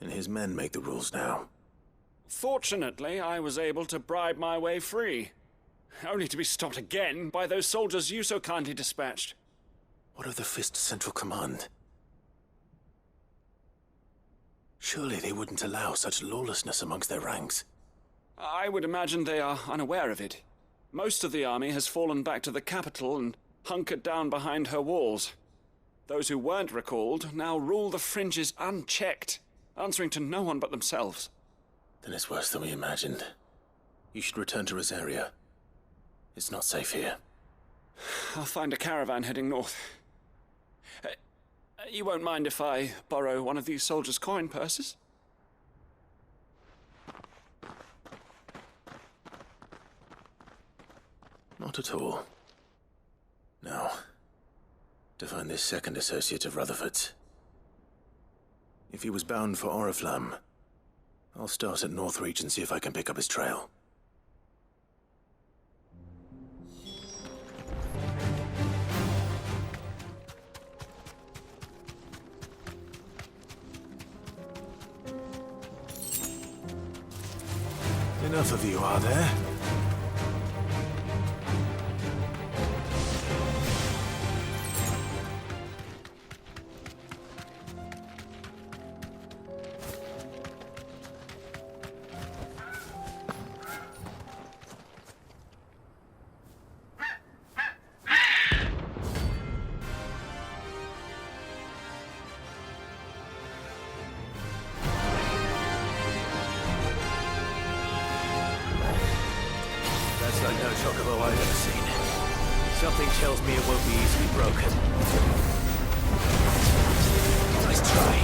and his men make the rules now. Fortunately, I was able to bribe my way free. Only to be stopped again by those soldiers you so kindly dispatched. What of the Fist Central Command? Surely they wouldn't allow such lawlessness amongst their ranks. I would imagine they are unaware of it. Most of the army has fallen back to the capital and hunkered down behind her walls. Those who weren't recalled now rule the fringes unchecked, answering to no one but themselves. Then it's worse than we imagined. You should return to Rosaria. It's not safe here. I'll find a caravan heading north. You won't mind if I borrow one of these soldiers' coin purses? Not at all. Now, to find this second associate of Rutherford's. If he was bound for Oriflamme, I'll start at Northreach and see if I can pick up his trail. Enough of you, are there? Like no chocobo I've ever seen. Something tells me it won't be easily broken. Nice try.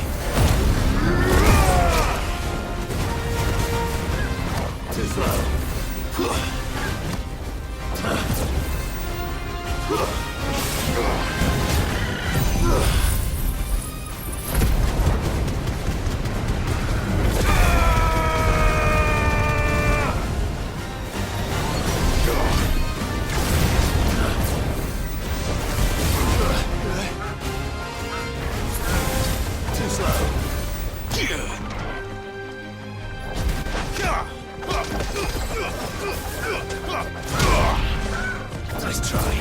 Too slow. Nice try.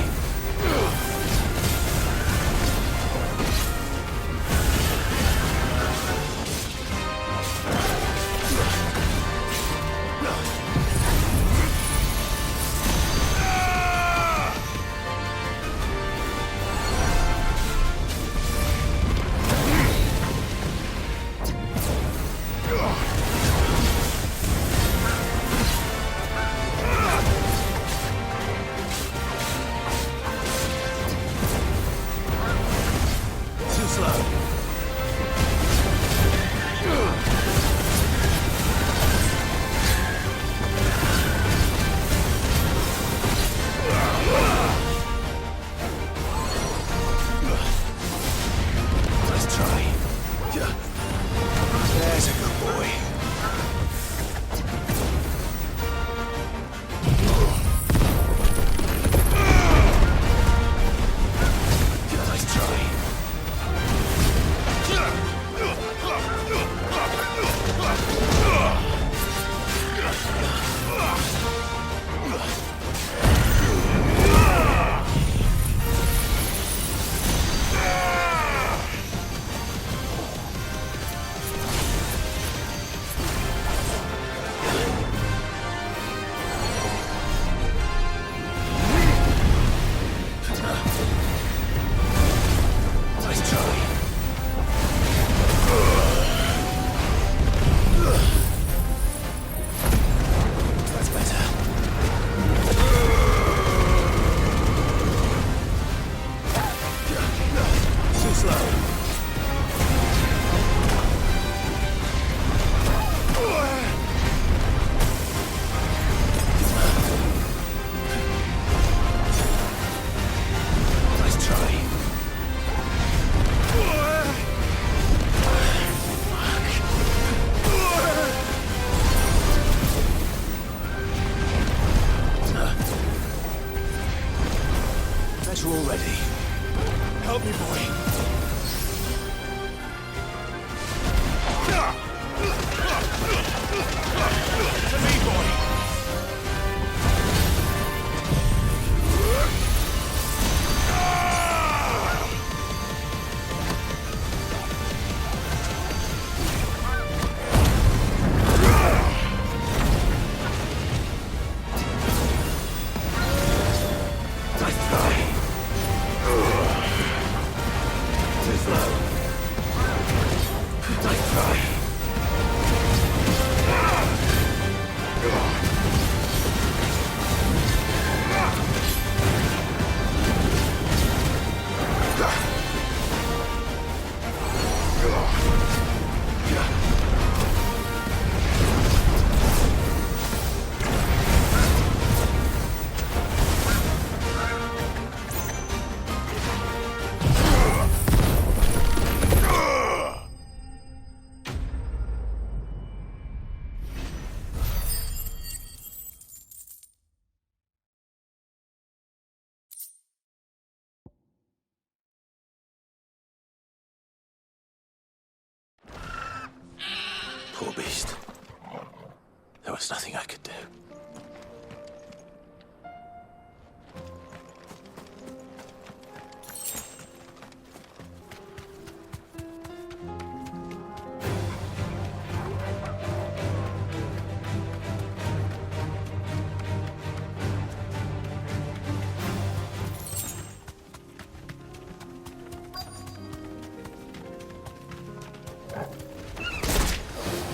Poor beast. There was nothing I could do.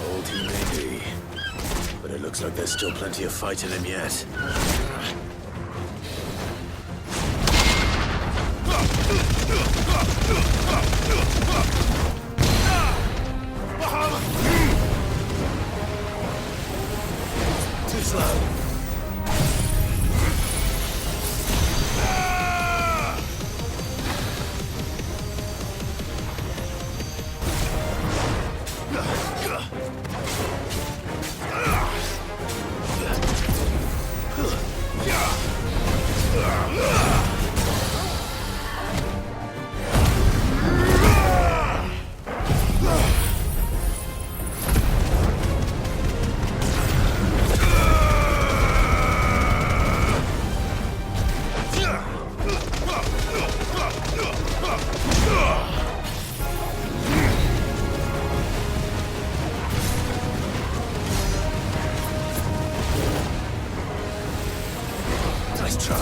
Old he may be, but it looks like there's still plenty of fight in him yet. Too slow. Nice try.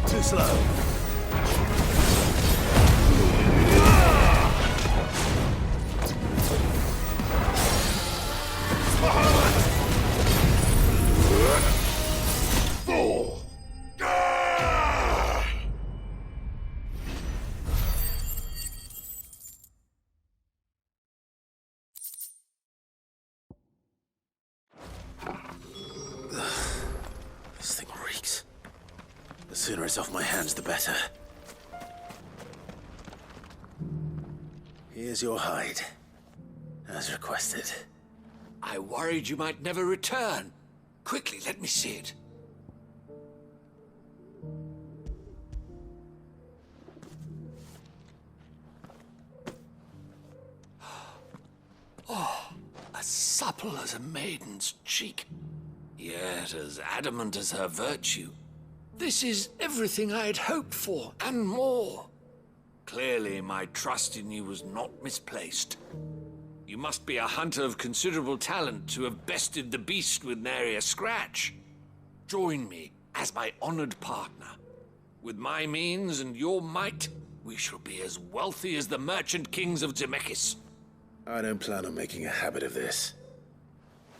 Too slow. This thing reeks. The sooner it's off my hands, the better. Here's your hide, as requested. I worried you might never return. Quickly, let me see it. Oh, as supple as a maiden's cheek, yet as adamant as her virtue. This is everything I had hoped for, and more. Clearly, my trust in you was not misplaced. You must be a hunter of considerable talent to have bested the beast with nary a scratch. Join me as my honored partner. With my means and your might, we shall be as wealthy as the merchant kings of Zemeckis. I don't plan on making a habit of this.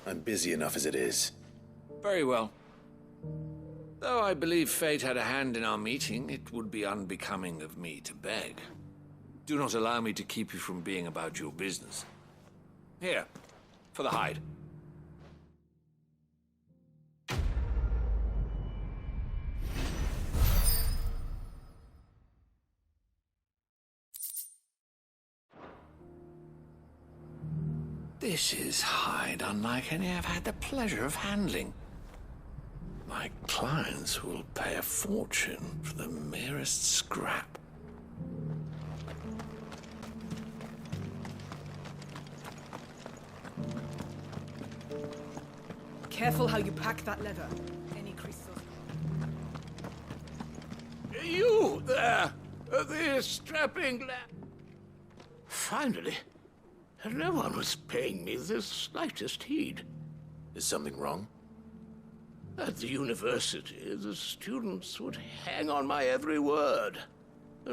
I'm busy enough as it is. Very well. Though I believe fate had a hand in our meeting, it would be unbecoming of me to beg. Do not allow me to keep you from being about your business. Here, for the hide. This is hide unlike any I've had the pleasure of handling. My clients will pay a fortune for the merest scrap. Careful how you pack that leather. Any crystals? You there! The strapping lad. Finally, no one was paying me the slightest heed. Is something wrong? At the university, the students would hang on my every word.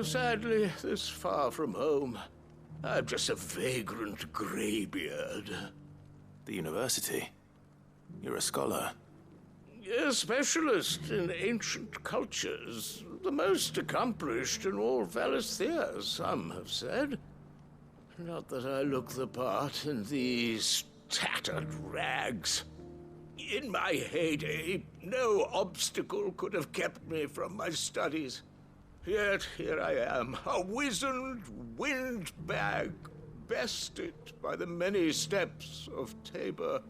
Sadly, this far from home, I'm just a vagrant graybeard. The university? You're a scholar. A specialist in ancient cultures. The most accomplished in all Valisthea, some have said. Not that I look the part in these tattered rags. In my heyday, no obstacle could have kept me from my studies. Yet here I am, a wizened windbag, bested by the many steps of Tabor.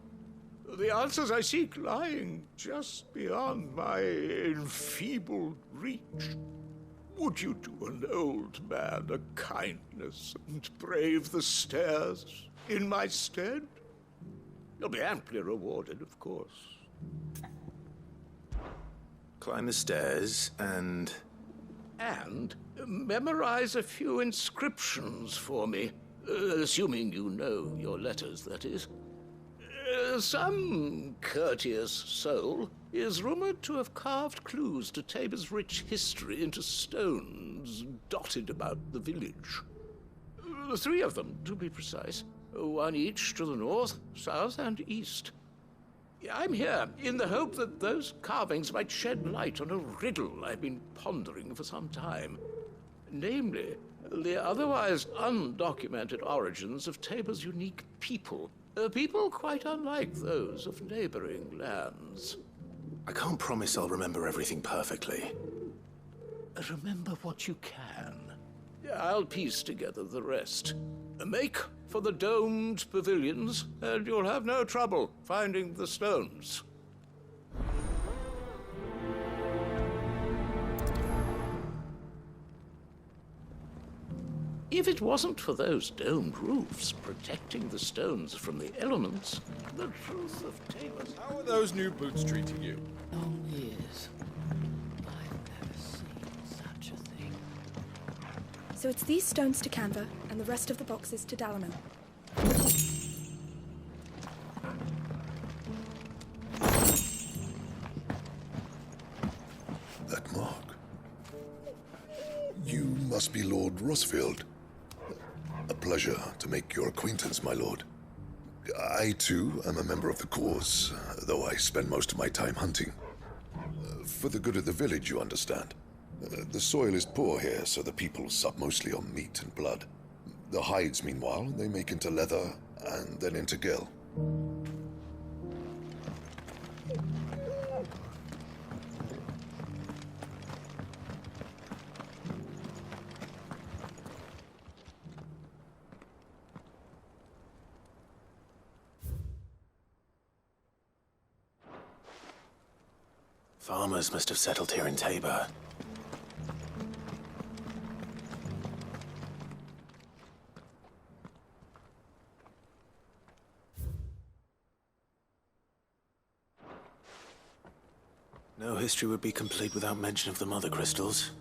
The answers I seek lying just beyond my enfeebled reach. Would you do an old man a kindness and brave the stairs in my stead? You'll be amply rewarded, of course. Climb the stairs and memorize a few inscriptions for me, assuming you know your letters, that is. Some courteous soul is rumored to have carved clues to Tabor's rich history into stones dotted about the village. 3 of them, to be precise. 1 each to the north, south, and east. I'm here in the hope that those carvings might shed light on a riddle I've been pondering for some time. Namely, the otherwise undocumented origins of Tabor's unique people. People quite unlike those of neighboring lands. I can't promise I'll remember everything perfectly. Remember what you can. I'll piece together the rest. Make for the domed pavilions, and you'll have no trouble finding the stones. If it wasn't for those domed roofs protecting the stones from the elements, the truth of Tabor's... How are those new boots treating you? Long years. I've never seen such a thing. So it's these stones to Canva, and the rest of the boxes to Dalamo. That mark. You must be Lord Rosfield. A pleasure to make your acquaintance, my lord. I, too, am a member of the cause, though I spend most of my time hunting. For the good of the village, you understand. The soil is poor here, so the people sup mostly on meat and blood. The hides, meanwhile, they make into leather, and then into gill. Farmers must have settled here in Tabor. No history would be complete without mention of the mother crystals.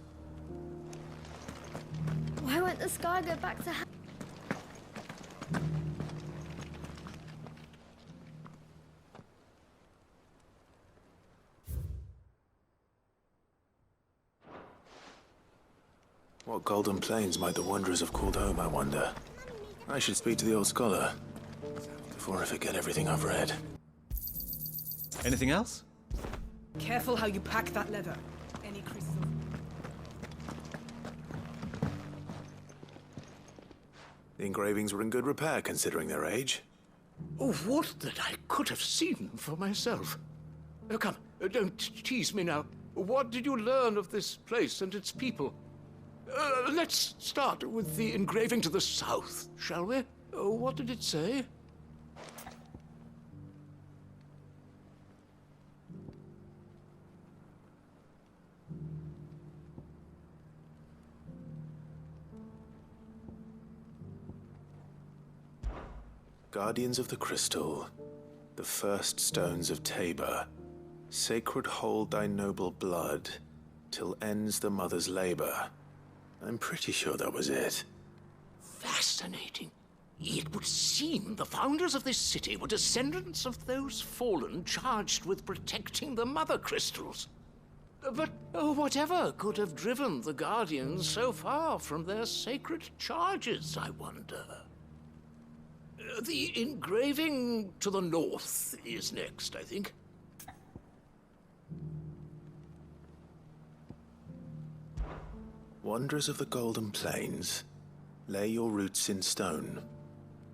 Why won't the sky go back to What golden plains might the wanderers have called home, I wonder? I should speak to the old scholar before I forget everything I've read. Anything else? Careful how you pack that leather. Any crystal. The engravings were in good repair, considering their age. Oh, would that I could have seen them for myself. Come, don't tease me now. What did you learn of this place and its people? Let's start with the engraving to the south, shall we? What did it say? Guardians of the Crystal, the first stones of Tabor, sacred hold thy noble blood, till ends the mother's labor. I'm pretty sure that was it. Fascinating. It would seem the founders of this city were descendants of those fallen charged with protecting the mother crystals. But whatever could have driven the Guardians so far from their sacred charges, I wonder? The engraving to the north is next, I think. Wanderers of the Golden Plains, lay your roots in stone.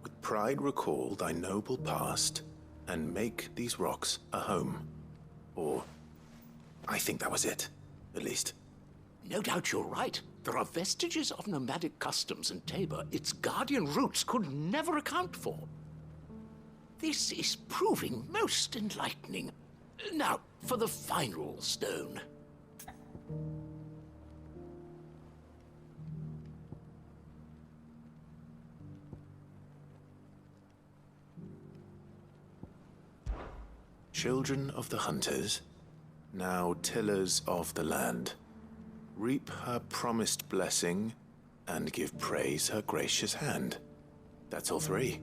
With pride recall thy noble past, and make these rocks a home. Or, I think that was it, at least. No doubt you're right. There are vestiges of nomadic customs in Tabor its guardian roots could never account for. This is proving most enlightening. Now, for the final stone. Children of the hunters, now tillers of the land, reap her promised blessing and give praise her gracious hand. That's all three.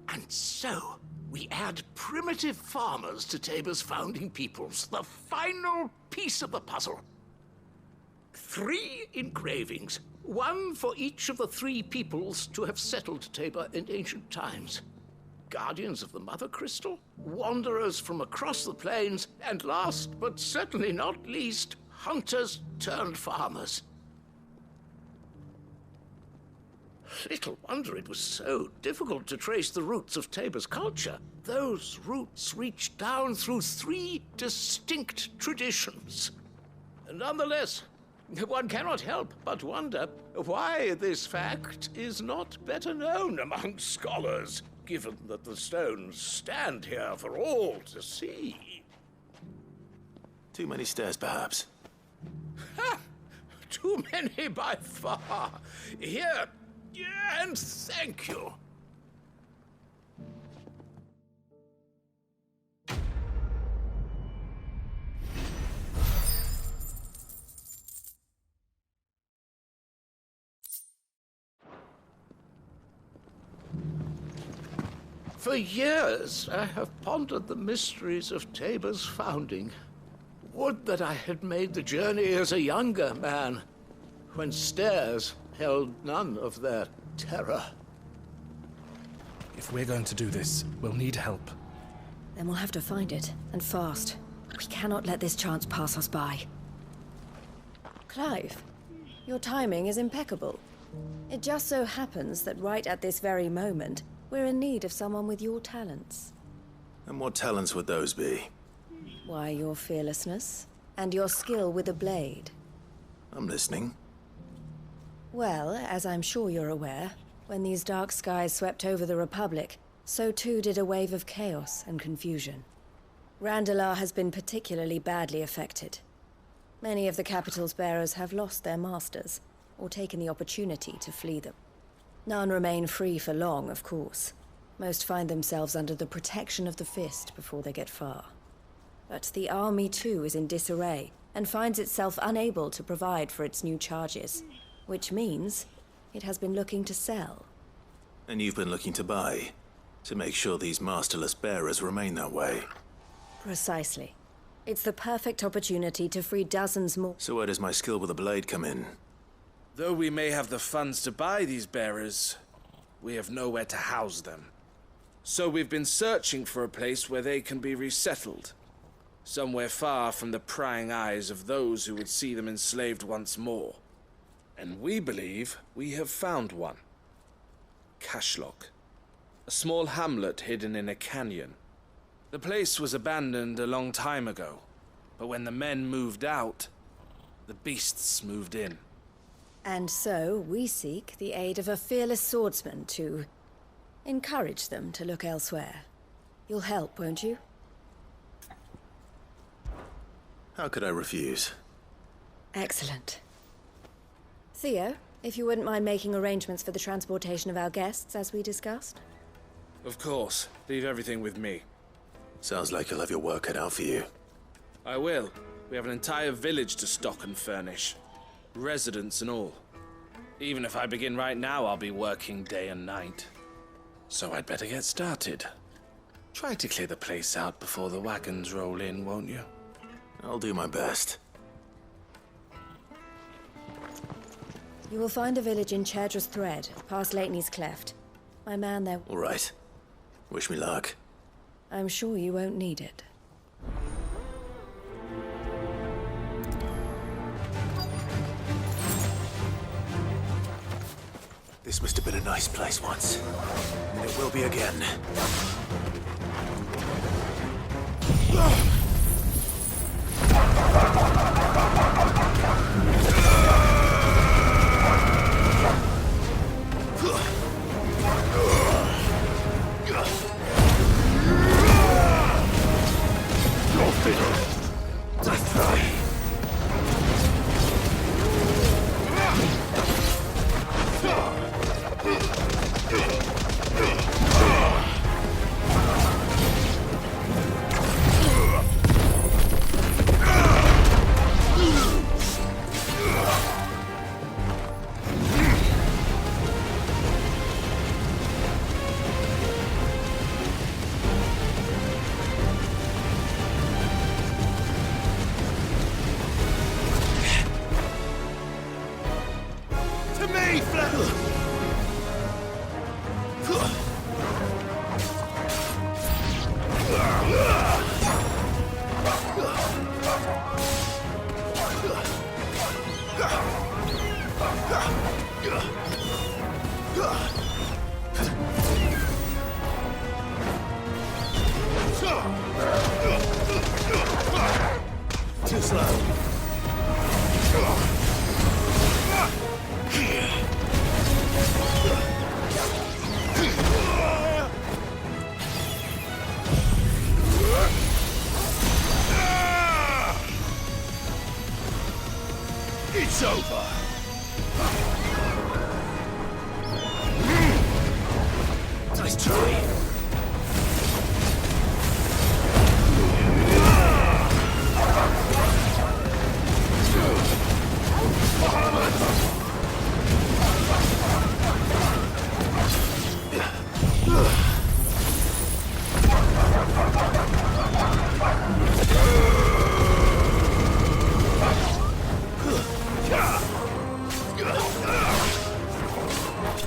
And so, we add primitive farmers to Tabor's founding peoples, the final piece of the puzzle. 3 engravings, one for each of the 3 peoples to have settled Tabor in ancient times. Guardians of the Mother Crystal, wanderers from across the plains, and last but certainly not least, hunters turned farmers. Little wonder it was so difficult to trace the roots of Tabor's culture. Those roots reach down through 3 distinct traditions. Nonetheless, one cannot help but wonder why this fact is not better known among scholars, given that the stones stand here for all to see. Too many stairs, perhaps. Ha! Too many by far. Here, and thank you. For years, I have pondered the mysteries of Tabor's founding. Would that I had made the journey as a younger man, when stairs held none of their terror. If we're going to do this, we'll need help. Then we'll have to find it, and fast. We cannot let this chance pass us by. Clive, your timing is impeccable. It just so happens that right at this very moment, we're in need of someone with your talents. And what talents would those be? Why, your fearlessness, and your skill with a blade. I'm listening. Well, as I'm sure you're aware, when these dark skies swept over the Republic, so too did a wave of chaos and confusion. Randalar has been particularly badly affected. Many of the capital's bearers have lost their masters, or taken the opportunity to flee them. None remain free for long, of course. Most find themselves under the protection of the Fist before they get far. But the army too is in disarray, and finds itself unable to provide for its new charges. Which means it has been looking to sell. And you've been looking to buy, to make sure these masterless bearers remain that way. Precisely. It's the perfect opportunity to free dozens more. So where does my skill with a blade come in? Though we may have the funds to buy these bearers, we have nowhere to house them. So we've been searching for a place where they can be resettled. Somewhere far from the prying eyes of those who would see them enslaved once more. And we believe we have found one. Cashlock. A small hamlet hidden in a canyon. The place was abandoned a long time ago, but when the men moved out, the beasts moved in. And so we seek the aid of a fearless swordsman to encourage them to look elsewhere. You'll help, won't you? How could I refuse? Excellent. Theo, if you wouldn't mind making arrangements for the transportation of our guests, as we discussed? Of course. Leave everything with me. Sounds like you'll have your work cut out for you. I will. We have an entire village to stock and furnish. Residents and all. Even if I begin right now, I'll be working day and night. So I'd better get started. Try to clear the place out before the wagons roll in, won't you? I'll do my best. You will find a village in Chadra's Thread, past Lateney's Cleft. My man there... All right. Wish me luck. I'm sure you won't need it. This must have been a nice place once. And it will be again. to me, Fletcher! Too slow. It's over. Nice try.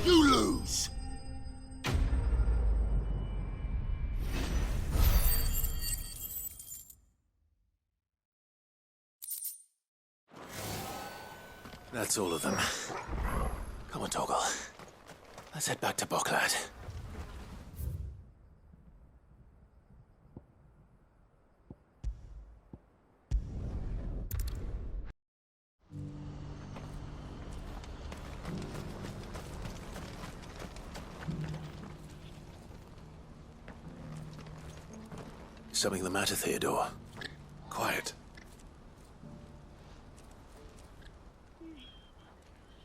You lose. That's all of them. Come on, Toggle. Let's head back to Boklad. Something the matter, Theodore? Quiet.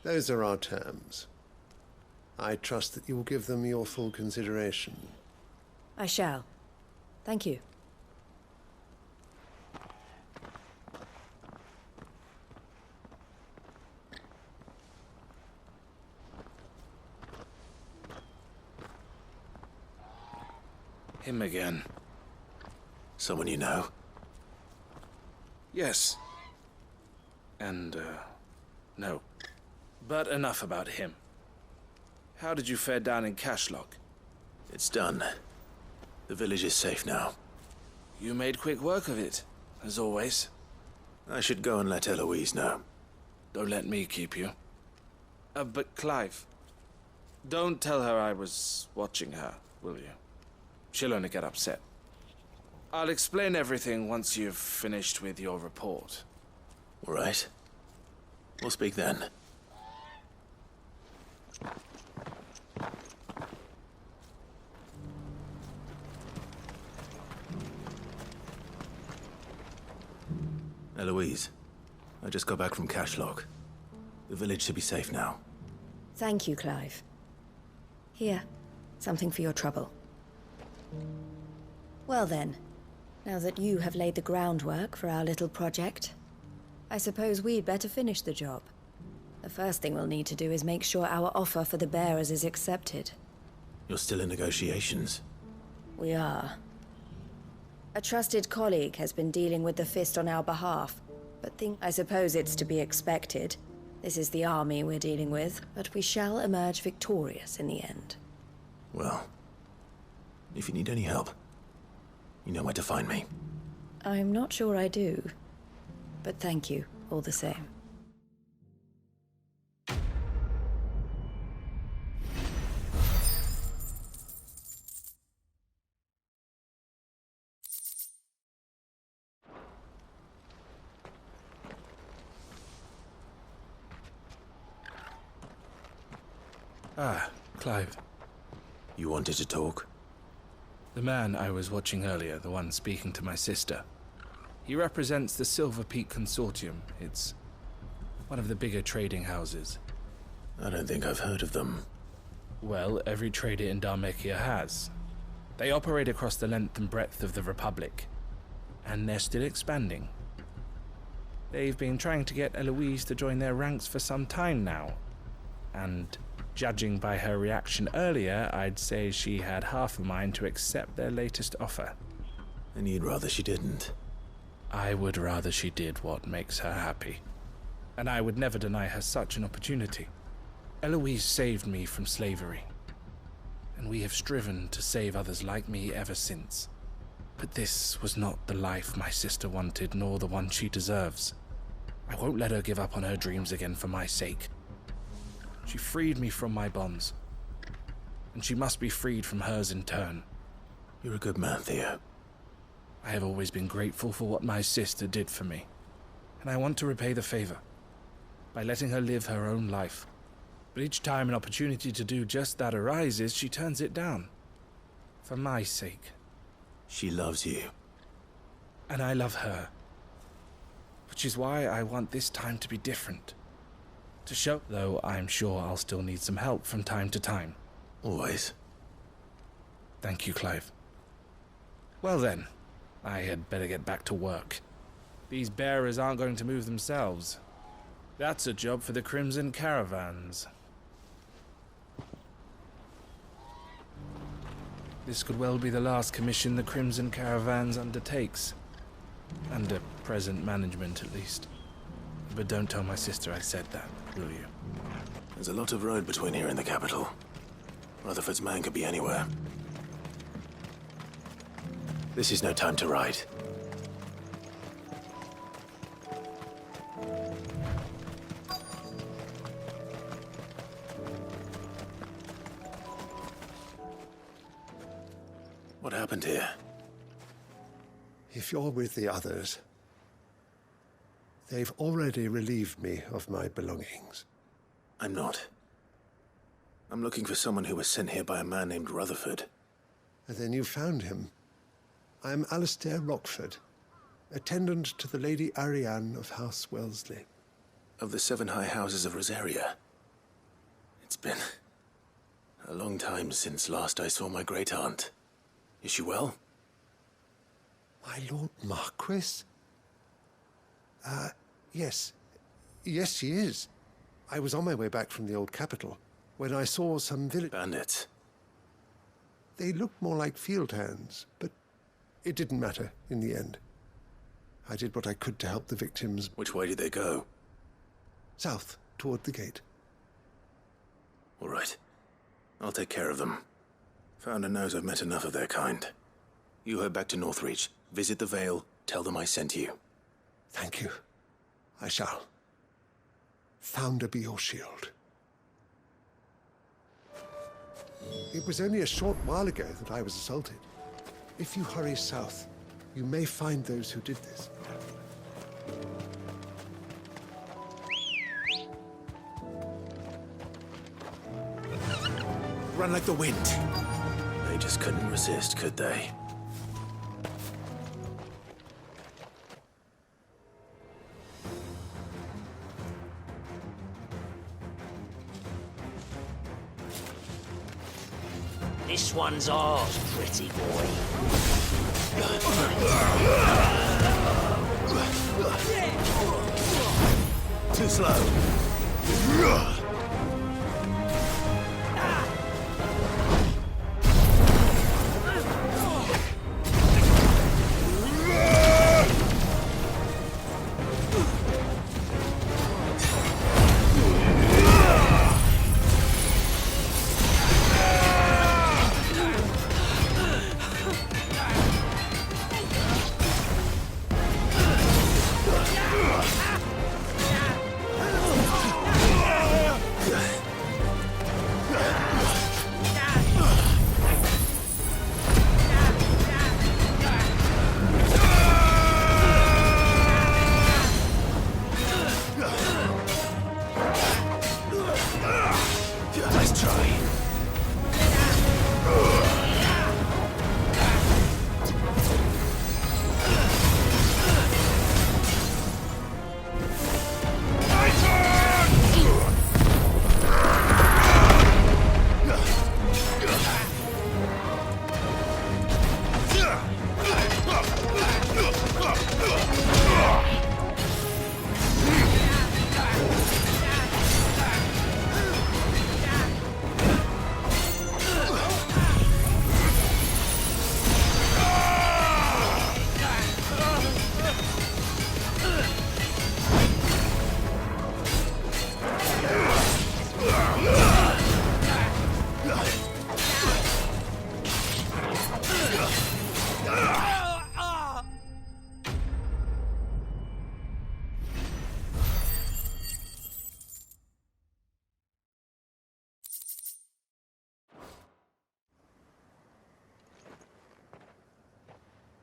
Those are our terms. I trust that you will give them your full consideration. I shall. Thank you. Him again. Someone you know? Yes. And, no. But enough about him. How did you fare down in Cashlock? It's done. The village is safe now. You made quick work of it, as always. I should go and let Eloise know. Don't let me keep you. But Clive, don't tell her I was watching her, will you? She'll only get upset. I'll explain everything once you've finished with your report. All right. We'll speak then. Eloise, I just got back from Cashlock. The village should be safe now. Thank you, Clive. Here, something for your trouble. Well then, now that you have laid the groundwork for our little project, I suppose we'd better finish the job. The first thing we'll need to do is make sure our offer for the bearers is accepted. You're still in negotiations? We are. A trusted colleague has been dealing with the Fist on our behalf, but I suppose it's to be expected. This is the army we're dealing with, but we shall emerge victorious in the end. Well, if you need any help, you know where to find me. I'm not sure I do, but thank you all the same. Ah, Clive. You wanted to talk? The man I was watching earlier, the one speaking to my sister. He represents the Silver Peak Consortium. It's one of the bigger trading houses. I don't think I've heard of them. Well, every trader in Dharmekia has. They operate across the length and breadth of the Republic. And they're still expanding. They've been trying to get Eloise to join their ranks for some time now. And judging by her reaction earlier, I'd say she had half a mind to accept their latest offer. And you'd rather she didn't? I would rather she did what makes her happy. And I would never deny her such an opportunity. Eloise saved me from slavery, and we have striven to save others like me ever since. But this was not the life my sister wanted, nor the one she deserves. I won't let her give up on her dreams again for my sake. She freed me from my bonds, and she must be freed from hers in turn. You're a good man, Theo. I have always been grateful for what my sister did for me, and I want to repay the favor by letting her live her own life. But each time an opportunity to do just that arises, she turns it down. For my sake. She loves you. And I love her. Which is why I want this time to be different. To show, though I'm sure I'll still need some help from time to time. Always. Thank you, Clive. Well then, I had better get back to work. These bearers aren't going to move themselves. That's a job for the Crimson Caravans. This could well be the last commission the Crimson Caravans undertakes. Under present management, at least. But don't tell my sister I said that, will you? There's a lot of road between here and the capital. Rutherford's man could be anywhere. This is no time to ride. What happened here? If you're with the others, they've already relieved me of my belongings. I'm not. I'm looking for someone who was sent here by a man named Rutherford. And then you found him. I am Alistair Rockford, attendant to the Lady Ariane of House Wellesley. Of the 7 high houses of Rosaria. It's been a long time since last I saw my great-aunt. Is she well? My Lord Marquis? Yes. Yes, she is. I was on my way back from the old capital when I saw some village... Bandits. They looked more like field hands, but it didn't matter in the end. I did what I could to help the victims. Which way did they go? South, toward the gate. All right. I'll take care of them. Founder knows I've met enough of their kind. You head back to Northreach, visit the Vale, tell them I sent you. Thank you. I shall. Founder be your shield. It was only a short while ago that I was assaulted. If you hurry south, you may find those who did this. Run like the wind. They just couldn't resist, could they? This one's ours, pretty boy. Too slow.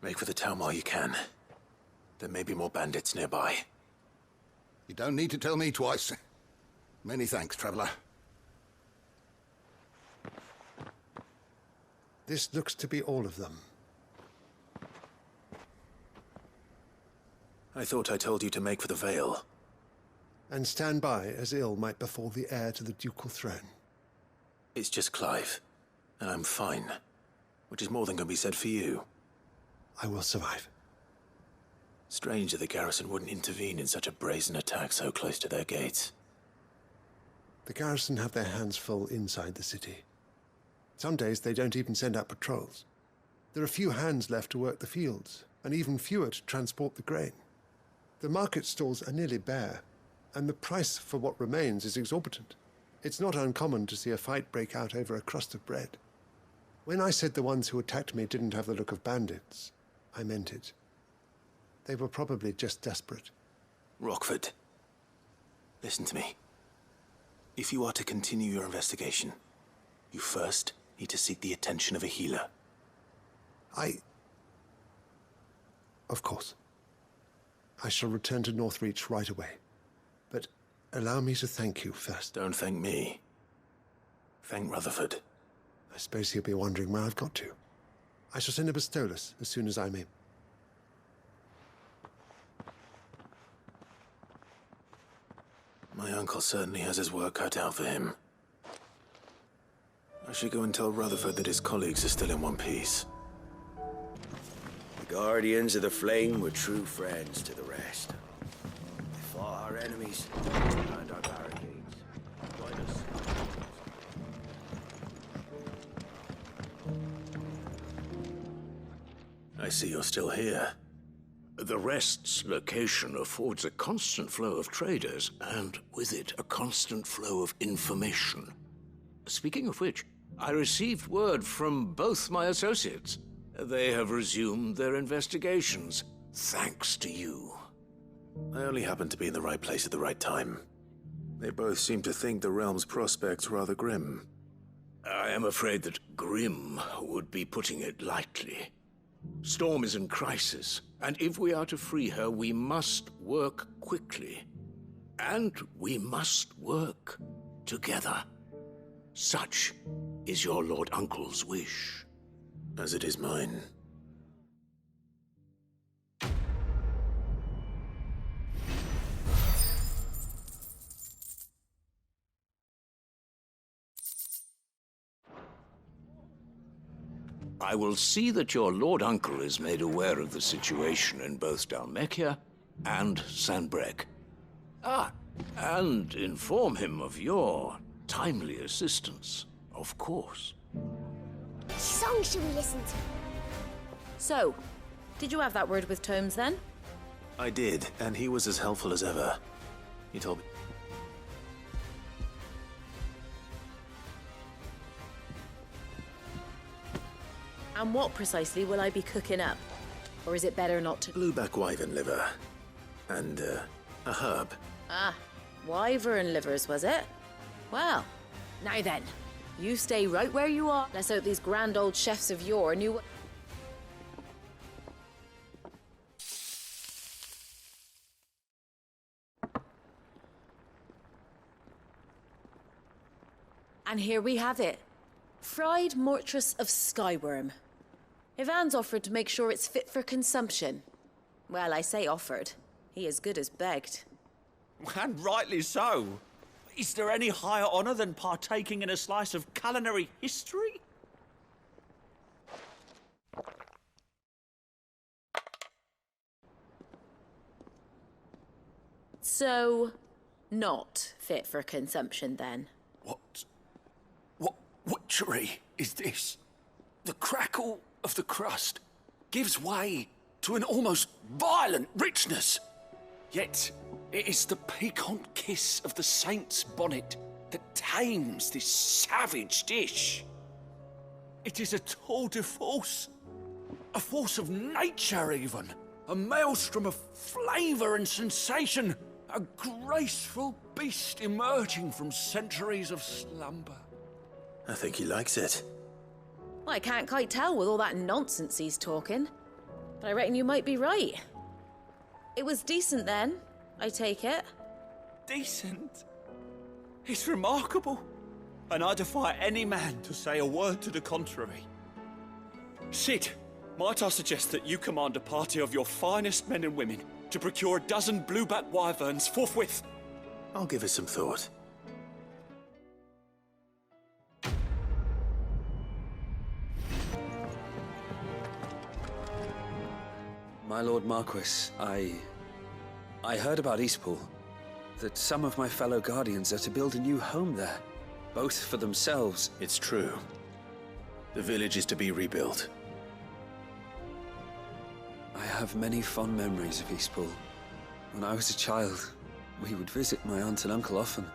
Make for the town while you can. There may be more bandits nearby. You don't need to tell me twice. Many thanks, traveler. This looks to be all of them. I thought I told you to make for the Vale. And stand by as ill might befall the heir to the ducal throne. It's just Clive, and I'm fine. Which is more than can be said for you. I will survive. Strange that the garrison wouldn't intervene in such a brazen attack so close to their gates. The garrison have their hands full inside the city. Some days they don't even send out patrols. There are few hands left to work the fields, and even fewer to transport the grain. The market stalls are nearly bare, and the price for what remains is exorbitant. It's not uncommon to see a fight break out over a crust of bread. When I said the ones who attacked me didn't have the look of bandits, I meant it. They were probably just desperate. Rockford, listen to me. If you are to continue your investigation, you first need to seek the attention of a healer. Of course. I shall return to Northreach right away. But allow me to thank you first. Don't thank me. Thank Rutherford. I suppose he'll be wondering where I've got to. I shall send a Bistolus as soon as I may. My uncle certainly has his work cut out for him. I should go and tell Rutherford that his colleagues are still in one piece. The Guardians of the Flame were true friends to the rest. They fought our enemies behind our barricades. Join us. I see you're still here. The Rest's location affords a constant flow of traders, and with it, a constant flow of information. Speaking of which, I received word from both my associates. They have resumed their investigations, thanks to you. I only happened to be in the right place at the right time. They both seem to think the realm's prospects rather grim. I am afraid that grim would be putting it lightly. Storm is in crisis, and if we are to free her, we must work quickly. And we must work together. Such is your Lord Uncle's wish. As it is mine. I will see that your Lord Uncle is made aware of the situation in both Dalmekia and Sanbrek. And inform him of your timely assistance, of course. Which song should we listen to? So, did you have that word with Tomes then? I did, and he was as helpful as ever. He told me... And what precisely will I be cooking up? Or is it better not to... Blueback wyvern liver. And, a herb. Ah, wyvern livers, was it? Well, now then, you stay right where you are. Let's hope these grand old chefs of yore knew what... And here we have it. Fried mortress of skyworm. Ivan's offered to make sure it's fit for consumption. Well, I say offered. He as good as begged. And rightly so. Is there any higher honor than partaking in a slice of culinary history? So, not fit for consumption then? What witchery is this? The crackle of the crust gives way to an almost violent richness. Yet, it is the piquant kiss of the saint's bonnet that tames this savage dish. It is a tour de force, a force of nature even, a maelstrom of flavour and sensation, a graceful beast emerging from centuries of slumber. I think he likes it. Well, I can't quite tell with all that nonsense he's talking. But I reckon you might be right. It was decent then, I take it. Decent? It's remarkable. And I defy any man to say a word to the contrary. Sid, might I suggest that you command a party of your finest men and women to procure a dozen blueback wyverns forthwith? I'll give it some thought. My Lord Marquis, I heard about Eastpool. That some of my fellow Guardians are to build a new home there. Both for themselves. It's true. The village is to be rebuilt. I have many fond memories of Eastpool. When I was a child, we would visit my aunt and uncle often.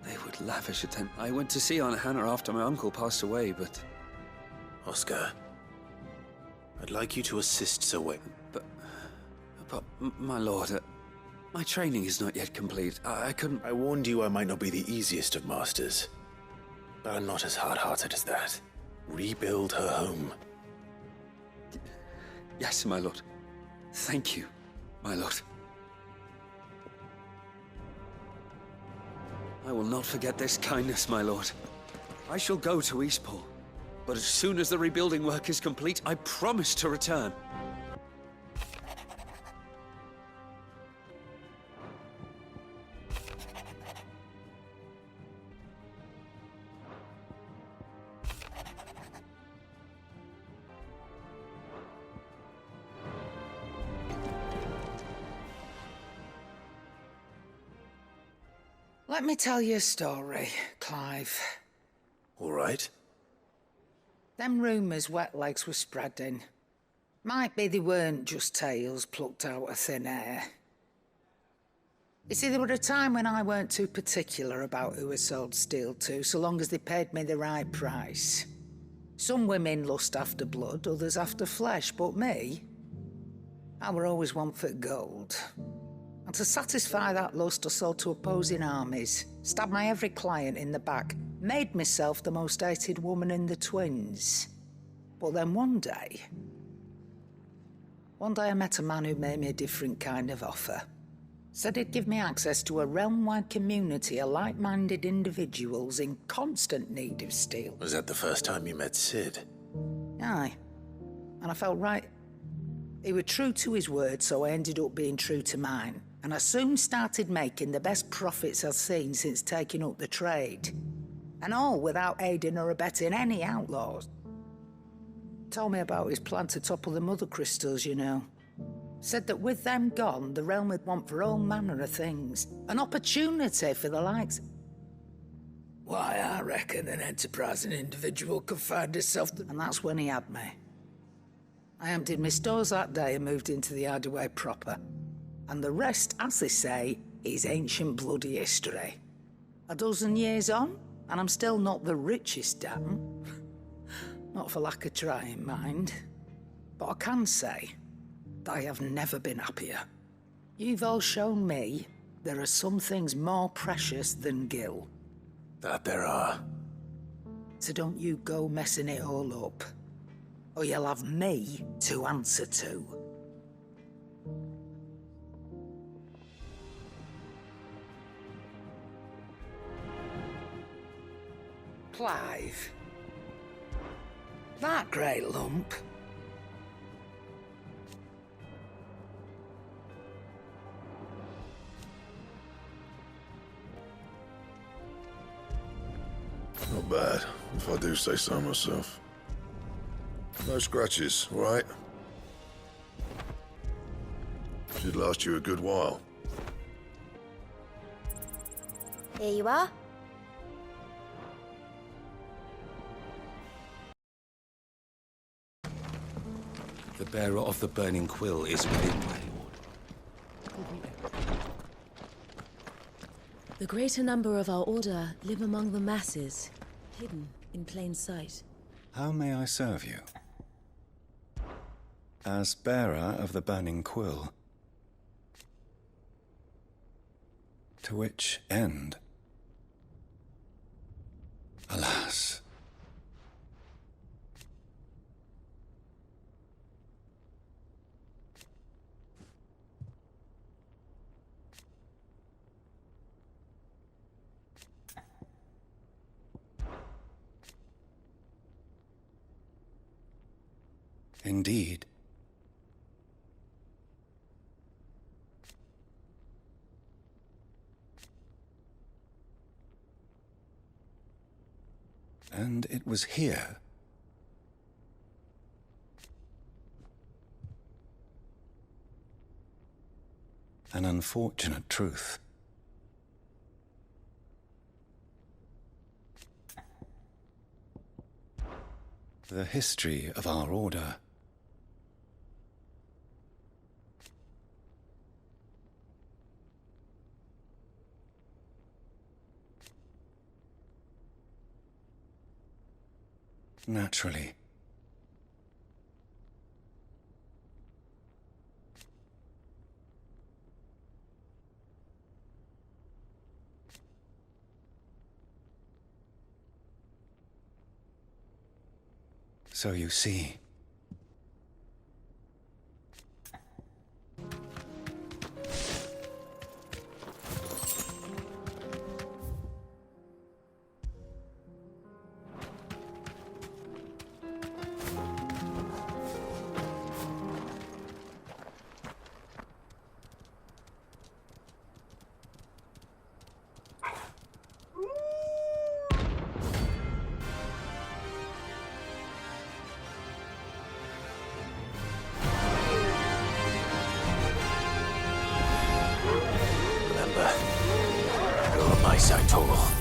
They would lavish attention. I went to see Aunt Hannah after my uncle passed away, but... Oscar, I'd like you to assist Sir Wayne. But, my lord, my training is not yet complete. I couldn't... I warned you I might not be the easiest of masters. But I'm not as hard-hearted as that. Rebuild her home. Yes, my lord. Thank you, my lord. I will not forget this kindness, my lord. I shall go to Eastpool. But as soon as the rebuilding work is complete, I promise to return. Let me tell you a story, Clive. All right. Them rumours Wetlegs were spreading. Might be they weren't just tales plucked out of thin air. You see, there were a time when I weren't too particular about who I sold steel to, so long as they paid me the right price. Some women lust after blood, others after flesh, but me, I were always one for gold. And to satisfy that lust, I sold to opposing armies, stabbed my every client in the back, made myself the most hated woman in the twins. But then one day I met a man who made me a different kind of offer. Said he'd give me access to a realm-wide community of like-minded individuals in constant need of steel. Was that the first time you met Sid? Aye. And I felt right. He was true to his word, so I ended up being true to mine. And I soon started making the best profits I've seen since taking up the trade. And all without aiding or abetting any outlaws. Told me about his plan to topple the mother crystals, you know. Said that with them gone, the realm would want for all manner of things. An opportunity for the likes... Why, I reckon an enterprising individual could find himself... And that's when he had me. I emptied my stores that day and moved into the hideaway proper. And the rest, as they say, is ancient bloody history. A dozen years on, and I'm still not the richest damn. Not for lack of trying, mind. But I can say that I have never been happier. You've all shown me there are some things more precious than Gil. That there are. So don't you go messing it all up, or you'll have me to answer to. Clive. That great lump. Not bad, if I do say so myself. No scratches, all right? Should last you a good while. Here you are. The bearer of the burning quill is within, my lord. The greater number of our order live among the masses, hidden in plain sight. How may I serve you? As bearer of the burning quill, to which end? Alas. Indeed. And it was here an unfortunate truth. The history of our order naturally. So you see, You're on my side, Toro.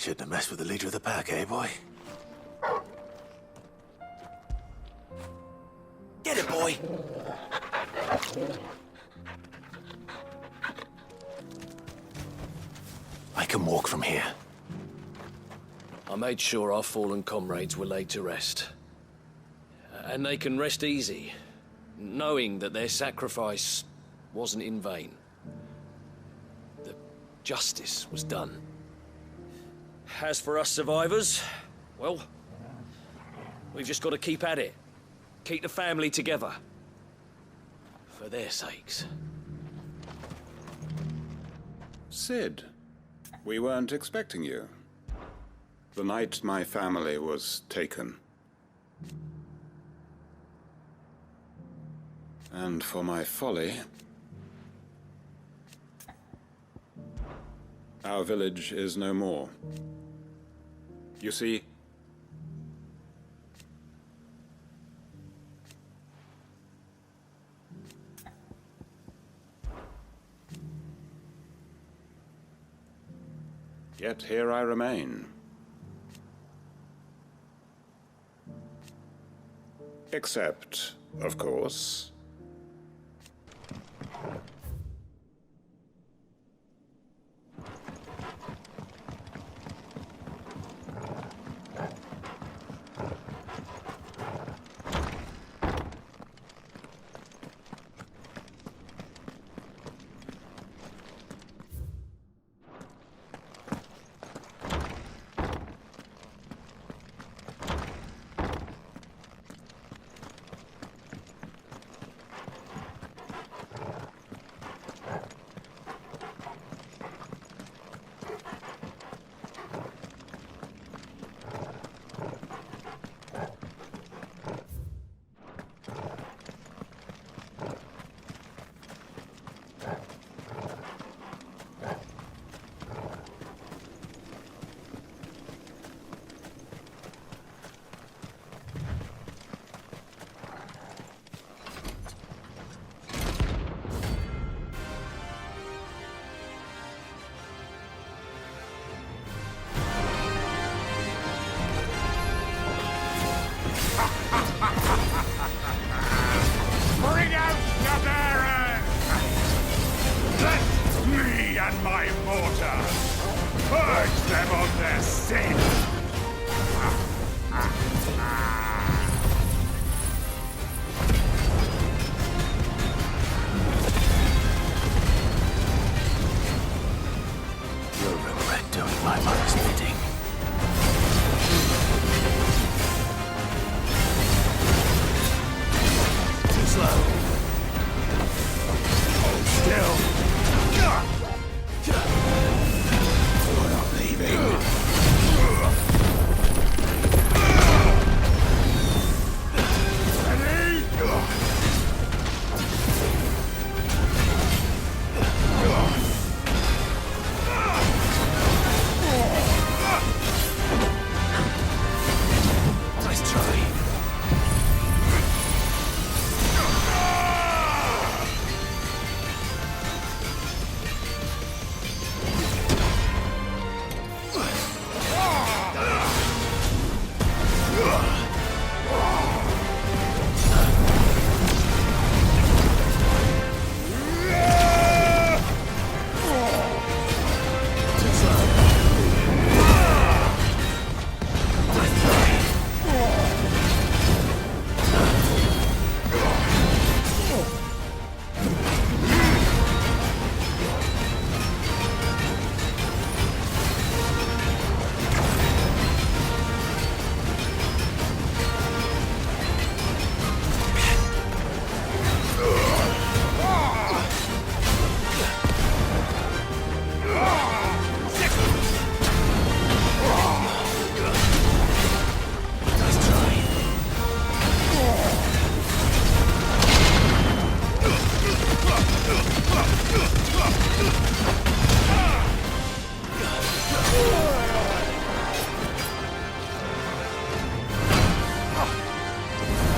Shouldn't have messed with the leader of the pack, eh, boy? Get it, boy! I can walk from here. I made sure our fallen comrades were laid to rest. And they can rest easy, knowing that their sacrifice wasn't in vain. That justice was done. As for us survivors, well, we've just got to keep at it. Keep the family together. For their sakes. Sid, we weren't expecting you. The night my family was taken. And for my folly, our village is no more. You see, yet here I remain. Except, of course, Bring out the bearers! Let me and my mortar purge them of their sin! You'll regret doing my mother's bidding. Too slow. Hold still. You're not leaving. Nice try.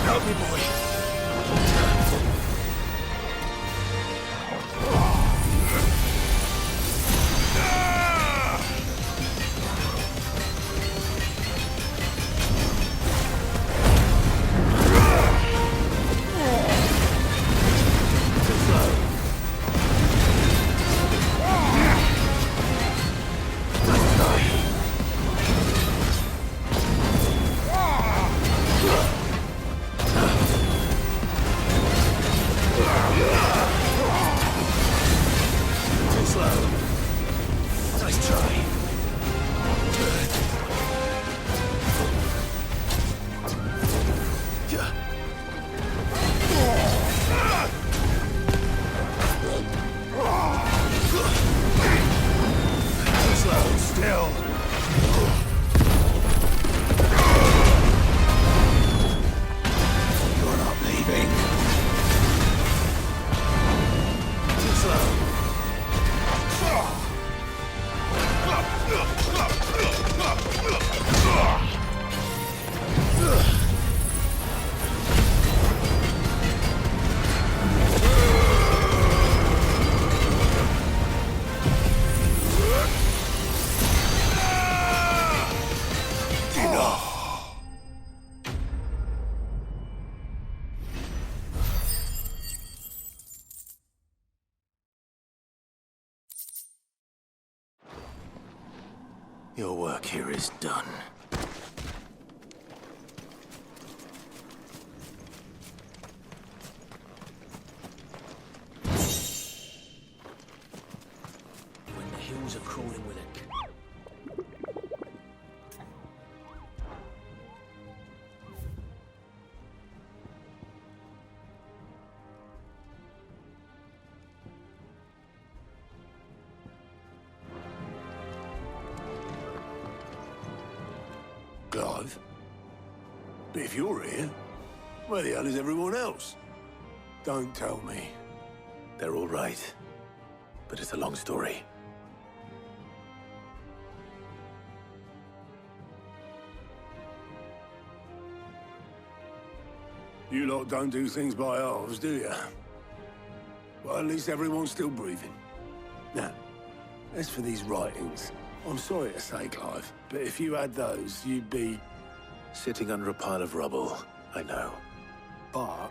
Help me, boy. Nice try. Slow, still. You're not leaving. Too slow. Your work here is done. When the hills are crawling with it. Clive? But if you're here, where the hell is everyone else? Don't tell me. They're all right. But it's a long story. You lot don't do things by halves, do you? Well, at least everyone's still breathing. Now, as for these writings, I'm sorry to say, Clive, but if you had those, you'd be... Sitting under a pile of rubble, I know. But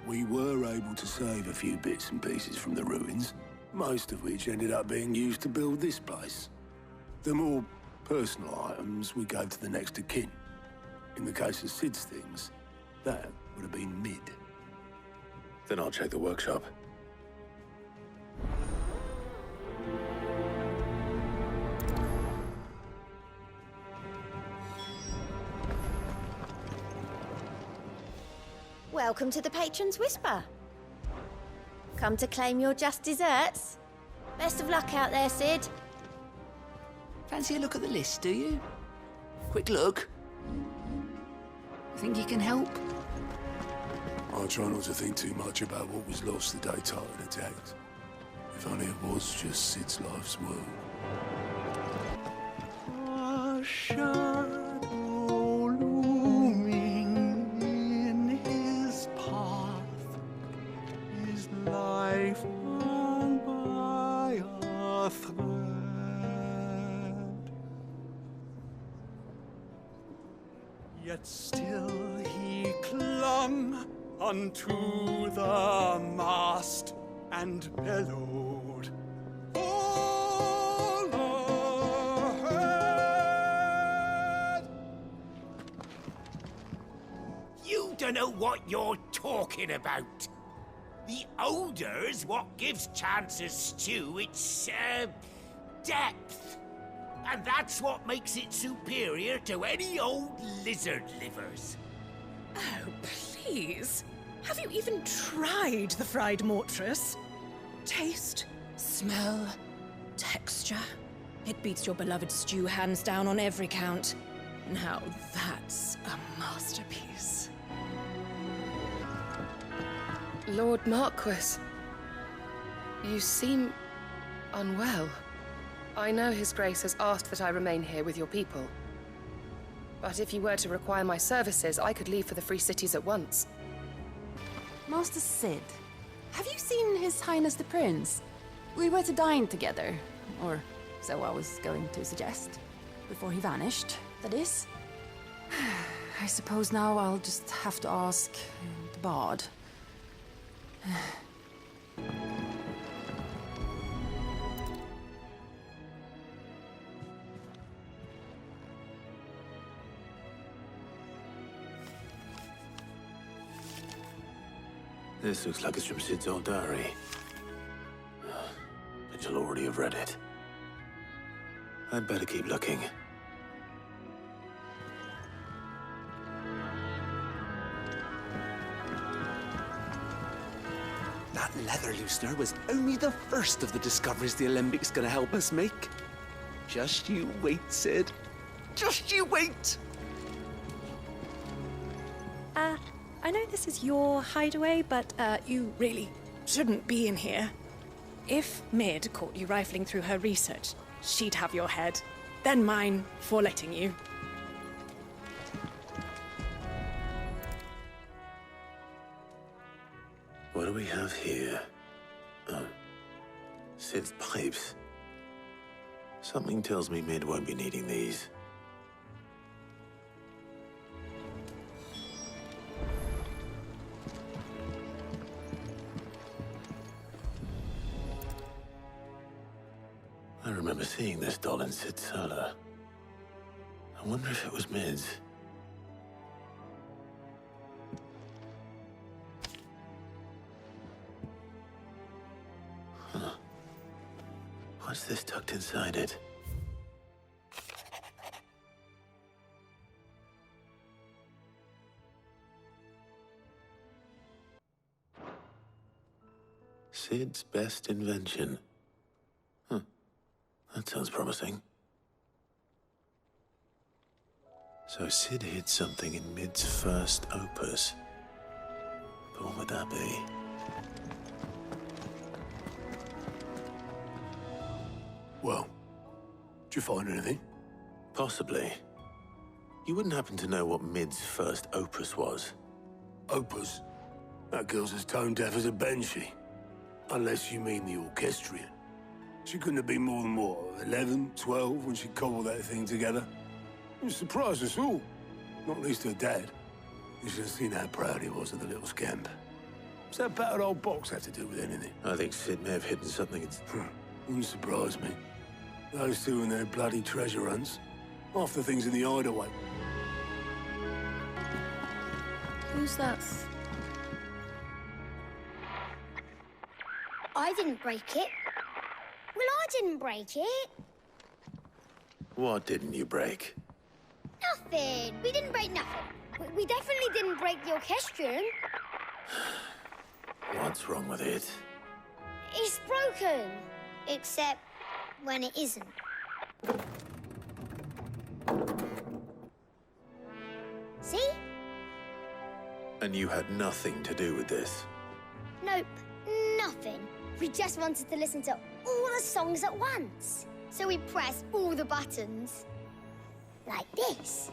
we were able to save a few bits and pieces from the ruins, most of which ended up being used to build this place. The more personal items we gave to the next of kin. In the case of Sid's things, that would have been mid. Then I'll check the workshop. Welcome to the Patron's Whisper. Come to claim your just desserts? Best of luck out there, Sid. Fancy a look at the list, do you? Quick look. Think you can help? I try not to think too much about what was lost the day Titan attacked. If only it was just Sid's life's work. A shadow looming in his path, his life hung by a thread. Yet still he clung unto the mast and bellowed, "All ahead!" You don't know what you're talking about. The odor's what gives Chance's stew its, depth. And that's what makes it superior to any old lizard livers. Oh, please. Have you even tried the fried mortress? Taste, smell, texture. It beats your beloved stew hands down on every count. Now that's a masterpiece. Lord Marquis, you seem unwell. I know His Grace has asked that I remain here with your people. But if you were to require my services, I could leave for the Free Cities at once. Master Sid, have you seen His Highness the Prince? We were to dine together, or so I was going to suggest. Before he vanished, that is. I suppose now I'll just have to ask the Bard. This looks like it's from Sid's old diary. But you'll already have read it. I'd better keep looking. That leather loosener was only the first of the discoveries the Alembic's gonna help us make. Just you wait, Sid. Just you wait! I know this is your hideaway, but you really shouldn't be in here. If Mid caught you rifling through her research, she'd have your head, then mine for letting you. What do we have here? Oh, Sid's pipes. Something tells me Mid won't be needing these. I remember seeing this doll in Sid's cellar. I wonder if it was Mid's. Huh. What's this tucked inside it? Sid's best invention. Huh. That sounds promising. So Sid hid something in Mid's first opus. But what would that be? Well, did you find anything? Possibly. You wouldn't happen to know what Mid's first opus was? Opus? That girl's as tone deaf as a banshee. Unless you mean the orchestrion. She couldn't have been more than, what, 11, 12 when she cobbled that thing together? It surprised us all. Not least her dad. You should have seen how proud he was of the little scamp. What's that battered old box have to do with anything? I think Sid may have hidden something. Wouldn't surprise me. Those two and their bloody treasure hunts. Half the things in the hideaway. Who's that? I didn't break it. Well, I didn't break it. What didn't you break? Nothing. We didn't break nothing. We definitely didn't break the orchestrion. What's wrong with it? It's broken. Except when it isn't. See? And you had nothing to do with this? Nope, nothing. We just wanted to listen to all the songs at once. So we pressed all the buttons. Like this.